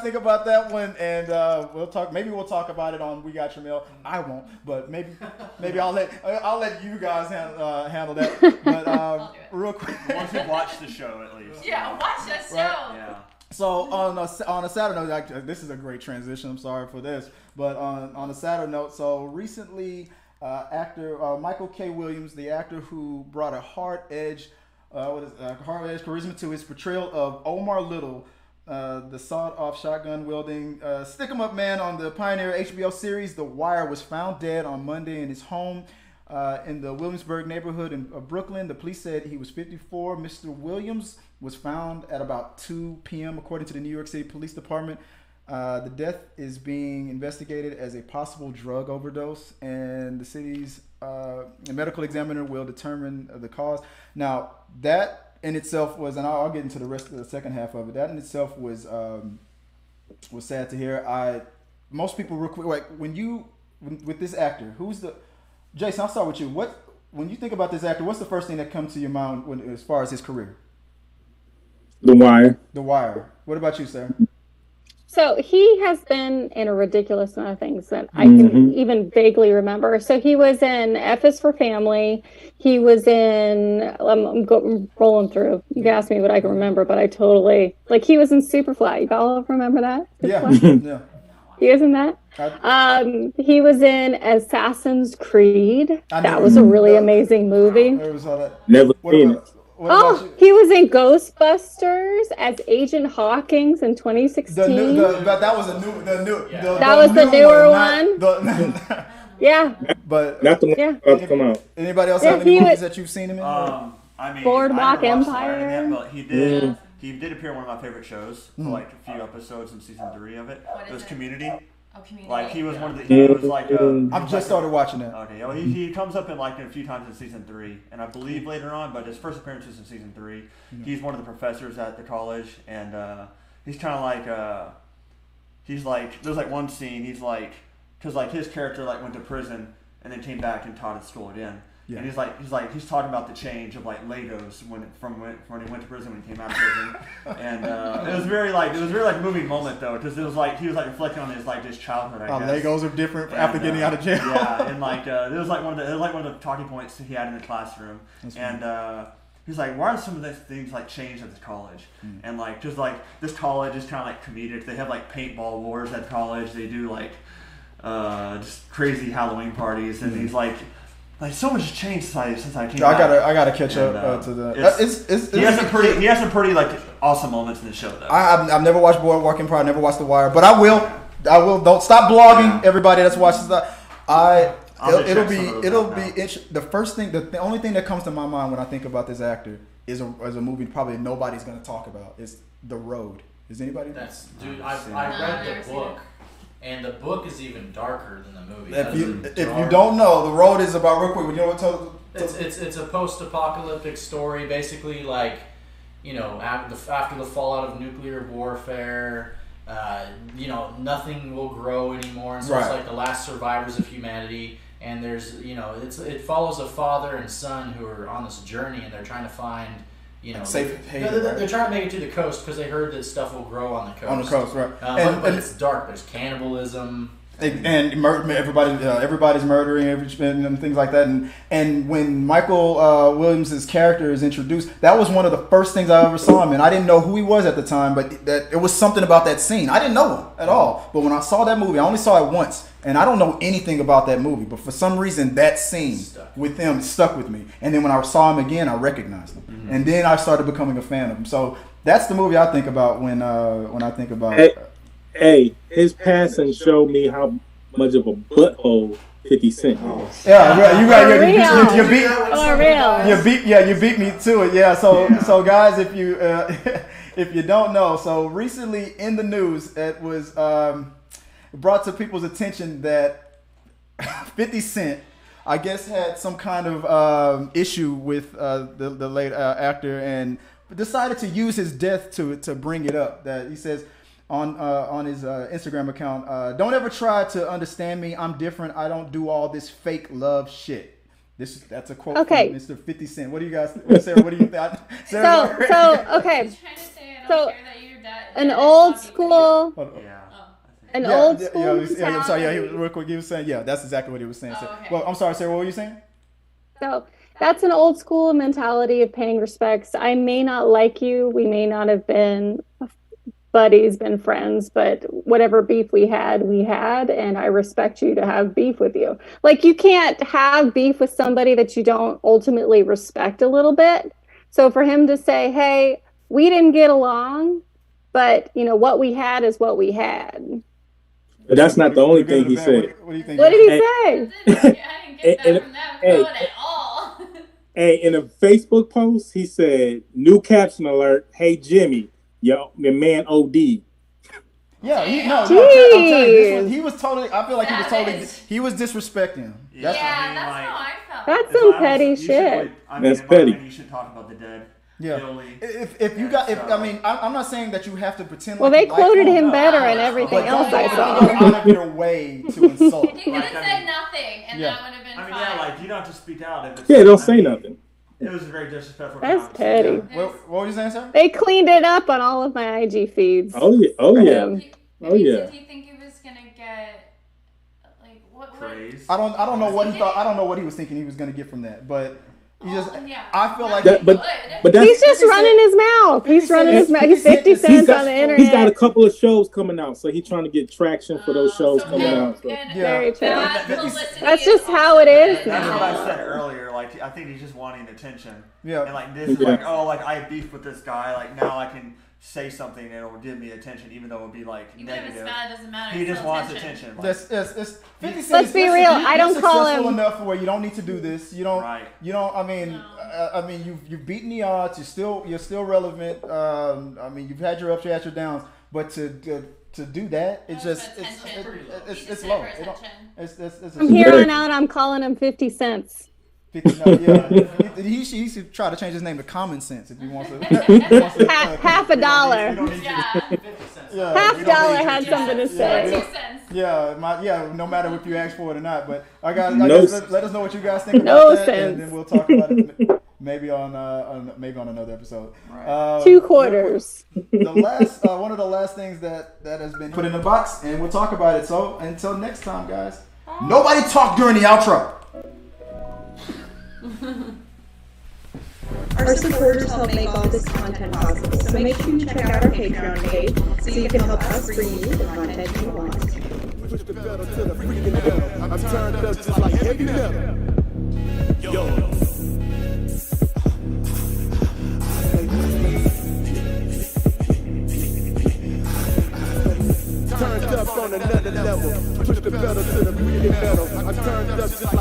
think about that one? And we'll talk. Maybe we'll talk about it on We Got Your Mail. I won't, but maybe I'll let you guys handle that. But real quick, once you've watched the show, at least. Yeah, watch that show. Right? Yeah. So on a sadder note, this is a great transition. I'm sorry for this, but on a sadder note, so recently, actor Michael K. Williams, the actor who brought a hard edge charisma to his portrayal of Omar Little, the sawed-off-shotgun-wielding stick-em-up man on the pioneer HBO series The Wire, was found dead on Monday in his home in the Williamsburg neighborhood of Brooklyn. The police said he was 54. Mr. Williams was found at about 2 p.m. according to the New York City Police Department. The death is being investigated as a possible drug overdose, and the city's medical examiner will determine the cause. Now, that in itself was, and I'll get into the rest of the second half of it. That in itself was sad to hear. Most people real quick, like with this actor, Jason? I'll start with you. When you think about this actor, what's the first thing that comes to your mind as far as his career? The Wire. The Wire. What about you, Sarah? So he has been in a ridiculous amount of things that I can even vaguely remember. So he was in F is for Family. He was in, I'm rolling through. You can ask me what I can remember, but I totally, he was in Superfly. You all remember that? Yeah. Yeah. He was in that. He was in Assassin's Creed. That was a really amazing movie. Never seen it. He was in Ghostbusters as Agent Hawkins in 2016. That was the newer one. Yeah. But not the one about to come out. Anybody else have any movies that you've seen him in? I mean, Boardwalk Empire. Yet, but he did appear in one of my favorite shows for like a few episodes in season 3 of it. It was Community. Oh, Community. Like he was one of the. He was like. I've just started watching that. Okay. Well, he comes up in a few times in season 3, and I believe later on, but his first appearance is in season 3. He's one of the professors at the college, and he's kind of like. He's like, there's one scene. He's like, because his character went to prison and then came back and taught at school again. Yeah. And he's talking about the change of Legos when he went to prison, when he came out of prison, and it was very moving moment though, because it was he was reflecting on his childhood. I guess. Legos are different after getting out of jail. Yeah, and it was one of the talking points he had in the classroom, he's like, why are some of these things changed at this college? And this college is kind of comedic. They have paintball wars at college. They do just crazy Halloween parties, and he's like so much has changed since I came back. I gotta catch up to that. He has some pretty awesome moments in the show though. I've never watched Boardwalk Empire, never watched The Wire, but I will. Don't stop blogging, everybody that's watching that. It'll be the only thing that comes to my mind when I think about this actor is a movie probably nobody's gonna talk about is The Road. Is anybody? I read the book. And the book is even darker than the movie. If you don't know, The Road is about, real quick, you know what? It's a post-apocalyptic story, basically after the fallout of nuclear warfare, nothing will grow anymore, and so it's the last survivors of humanity. And there's it follows a father and son who are on this journey, and they're trying to find. Safe haven, they're trying to make it to the coast because they heard that stuff will grow on the coast. On the coast, right? But it's dark. There's cannibalism. And everybody's murdering and things like that. And when Michael Williams' character is introduced, that was one of the first things I ever saw him in. I didn't know who he was at the time, but that it was something about that scene. I didn't know him at all. But when I saw that movie, I only saw it once. And I don't know anything about that movie. But for some reason, that scene with him stuck with me. And then when I saw him again, I recognized him. Mm-hmm. And then I started becoming a fan of him. So that's the movie I think about when I think about... Hey, his passing showed me how much of a butthole 50 Cent is. Yeah, you beat me to it. Yeah, so guys, if you don't know, so recently in the news, it was brought to people's attention that 50 Cent, I guess, had some kind of issue with the late actor and decided to use his death to bring it up. That he says on his Instagram account, don't ever try to understand me. I'm different. I don't do all this fake love shit. That's a quote from Mr. 50 Cent. What do you guys, Sarah? What do you think? So okay. He's trying to say I don't care that you're dad. An dad old saw beef. school, Yeah. an Yeah, old yeah, school yeah, I'm sorry. Yeah, mentality. real quick, he was saying, yeah, that's exactly what he was saying. Oh, So- okay. Well, I'm sorry, Sarah. What were you saying? So that's an old school mentality of paying respects. I may not like you. We may not have been buddies, been friends, but whatever beef we had, and I respect you to have beef with you. Like you can't have beef with somebody that you don't ultimately respect a little bit. So for him to say, "Hey, we didn't get along, but you know what we had is what we had." But that's not the only We're good thing he at the band. said. What do you think? What did he Hey. say? I didn't get that from that Hey. quote at all. Hey, in a Facebook post, he said, "New caption alert. Hey Jimmy, your man OD." Yeah, I'm Jeez. telling you, he was totally. I feel like he was disrespecting him. Yeah, That's Yeah, I mean, that's like, how I felt. That's if some I was- petty you should, shit. like, I mean, That's in my petty. opinion, you should talk about the dead. Yeah. Billy. If you got, I mean, I'm not saying that you have to pretend. Well, like they you like quoted him, him no. better and everything But else don't I go saw. out of your way to insult. You could Like, have I said mean- nothing, and Yeah. that would have been I mean, fine. yeah, like you don't have to speak out if it's. Yeah, don't I say mean, nothing. It was a very disrespectful. That's conversation. petty. What were you saying, sir? They cleaned it up on all of my IG feeds. Oh yeah, for him. Oh, yeah. Do you think he was gonna get like what? Praise. I don't know what he thought. I don't know what he was thinking he was going to get from that, but he just. Yeah. I feel like That- but Good. that's He's just 50 running his mouth. He's 50 running his Cent- mouth. He's 50 He's cents got- on the he's got a internet. couple of shows coming out, so he's trying to get traction for those shows So coming him out. So. and Very true. that 50 publicity That's is just also how it is good. That's what now. I said earlier. Like, I think he's just wanting attention. Yeah. And like this is Yeah. like, oh, like I have beef with this guy. Like now I can say something and it'll give me attention, even though it'll be like Even if it's negative. bad, it doesn't matter. He It's just still wants attention. Like, It's 50 Cent. Let's be real, I don't call successful him- enough where you don't need to do this. You don't. Right. You don't. I mean, No. I mean, you've beaten the odds. You're still relevant. I mean, you've had your ups, you had your downs. But to do that, it's That's just attention. it's He just low. did it for It don't- attention. it's From here on out, I'm calling him 50 cents. 50, no, yeah. he should try to change his name to Common Sense if he wants to. Half a dollar. We don't need you. Yeah. 50 cents. Yeah, Half we don't dollar need you. had something to Yeah, say. we 2 don't- cents. Yeah, no matter if you ask for it or not. But I guess No let us know what you guys think about No that, sense. and then we'll talk about it maybe on another episode. Right. 2 quarters. The last one of the last things that has been put in the box, and we'll talk about it. So until next time, guys. Nobody talk during the outro. Our supporters help make all this content possible, so make sure you check out our Patreon page so you can help us bring you the content you want. Push the pedal to the freaking metal. I'm turned up just like heavy metal. Yo. Turned up on another level. Push the pedal to the freaking metal. I'm turned up just like